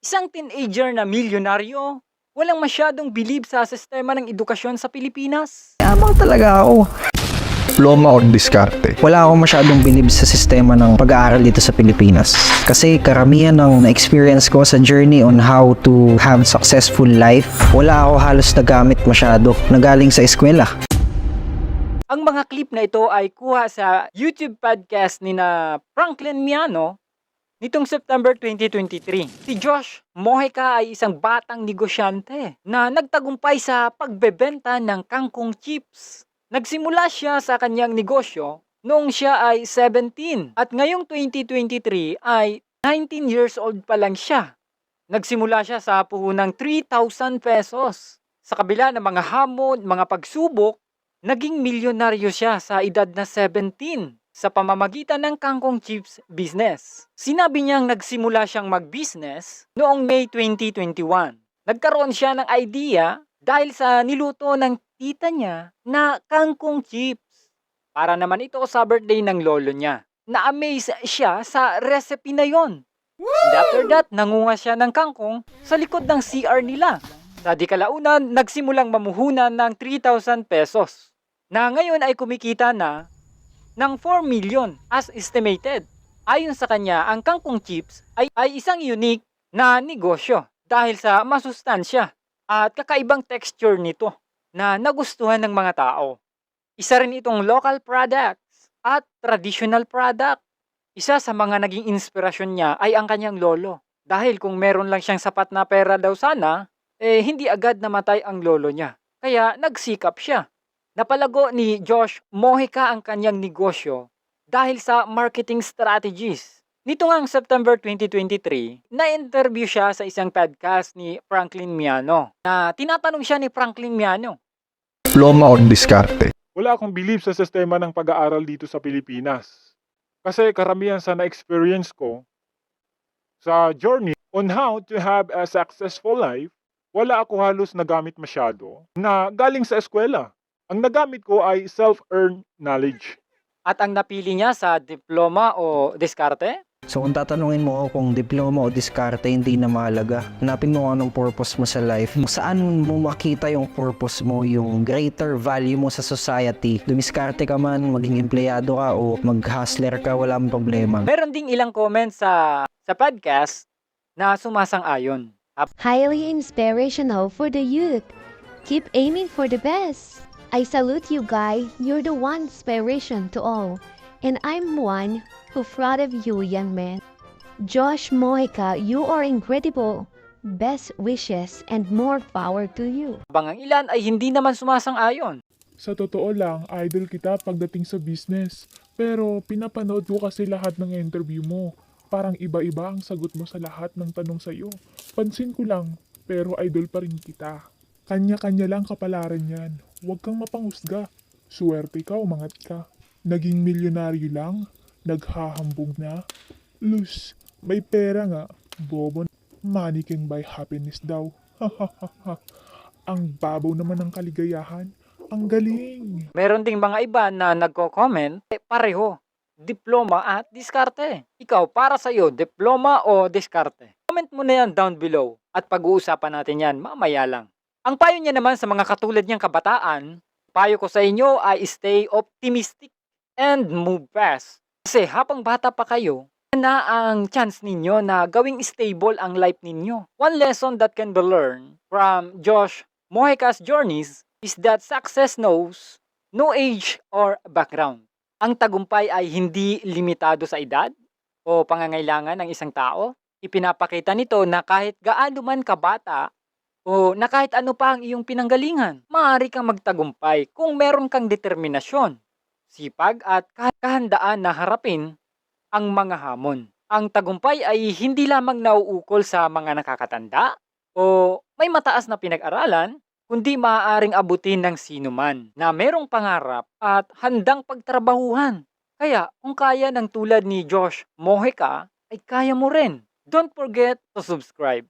Isang teenager na milyonaryo, walang masyadong bilib sa sistema ng edukasyon sa Pilipinas. Yaman talaga ako. Diploma o diskarte? Wala akong masyadong bilib sa sistema ng pag-aaral dito sa Pilipinas. Kasi karamihan ng na-experience ko sa journey on how to have successful life, wala ako halos nagamit masyado na galing sa eskwela. Ang mga clip na ito ay kuha sa YouTube podcast ni na Franklin Miano nitong September 2023. Si Josh Mojica ay isang batang negosyante na nagtagumpay sa pagbebenta ng kangkong chips. Nagsimula siya sa kanyang negosyo noong siya ay 17 at ngayong 2023 ay 19 years old pa lang siya. Nagsimula siya sa puhunang 3,000 pesos. Sa kabila ng mga hamon, mga pagsubok, naging milyonaryo siya sa edad na 17 sa pamamagitan ng kangkong chips business. Sinabi niyang nagsimula siyang mag-business noong May 2021. Nagkaroon siya ng idea dahil sa niluto ng tita niya na kangkong chips. Para naman ito sa birthday ng lolo niya. Na-amaze siya sa recipe na yon. And after that, nangunga siya ng kangkong sa likod ng CR nila. Sa di kalaunan, nagsimulang mamuhunan ng 3,000 pesos. Na ngayon ay kumikita na ng 4 million as estimated. Ayon sa kanya, ang kangkong chips ay isang unique na negosyo dahil sa masustansya at kakaibang texture nito na nagustuhan ng mga tao. Isa rin itong local products at traditional product. Isa sa mga naging inspirasyon niya ay ang kanyang lolo. Dahil kung meron lang siyang sapat na pera daw sana, hindi agad namatay ang lolo niya. Kaya nagsikap siya. Napalago ni Josh Mojica ang kanyang negosyo dahil sa marketing strategies. Nito ngang September 2023, na-interview siya sa isang podcast ni Franklin Miano na tinatanong siya ni Franklin Miano. Diploma o diskarte? Wala akong believe sa sistema ng pag-aaral dito sa Pilipinas. Kasi karamihan sa na-experience ko sa journey on how to have a successful life, wala ako halos nagamit masyado na galing sa eskwela. Ang nagamit ko ay self-earned knowledge. At ang napili niya sa diploma o diskarte? So kung tatanungin mo ako kung diploma o diskarte, hindi na mahalaga. Hanapin mo kung anong purpose mo sa life. Saan mo makita yung purpose mo, yung greater value mo sa society. Dumiskarte ka man, maging empleyado ka o mag-hustler ka, walang problema. Meron ding ilang comments sa podcast na sumasang-ayon. Highly inspirational for the youth. Keep aiming for the best. I salute you, guy. You're the one inspiration to all. And I'm one who proud of you, young man. Josh Mojica, you are incredible. Best wishes and more power to you. Habang ang ilan ay hindi naman sumasang-ayon. Sa totoo lang, idol kita pagdating sa business. Pero pinapanood ko kasi lahat ng interview mo. Parang iba-iba ang sagot mo sa lahat ng tanong sa'yo. Pansin ko lang, pero idol pa rin kita. Kanya-kanya lang kapalaran yan. Huwag kang mapanghusga. Swerte ka, umangat ka. Naging milyonaryo lang, naghahambog na. Luz, may pera nga. Bobo, money can buy happiness daw. Ang babaw naman ng kaligayahan. Ang galing. Meron ding mga iba na nagko-comment, pareho, diploma at diskarte. Ikaw, para sa'yo, diploma o diskarte? Comment mo na yan down below at pag-uusapan natin yan mamaya lang. Ang payo niya naman sa mga katulad niyang kabataan, payo ko sa inyo ay stay optimistic and move fast. Kasi habang bata pa kayo, na ang chance ninyo na gawing stable ang life ninyo. One lesson that can be learned from Josh Mojica's journeys is that success knows no age or background. Ang tagumpay ay hindi limitado sa edad o pangangailangan ng isang tao. Ipinapakita nito na kahit gaano man kabata o na kahit ano pa ang iyong pinanggalingan, maaari kang magtagumpay kung meron kang determinasyon, sipag at kahandaan na harapin ang mga hamon. Ang tagumpay ay hindi lamang nauukol sa mga nakakatanda o may mataas na pinag-aralan, kundi maaaring abutin ng sinuman na merong pangarap at handang pagtrabahuhan. Kaya kung kaya ng tulad ni Josh Mojica, ay kaya mo rin. Don't forget to subscribe.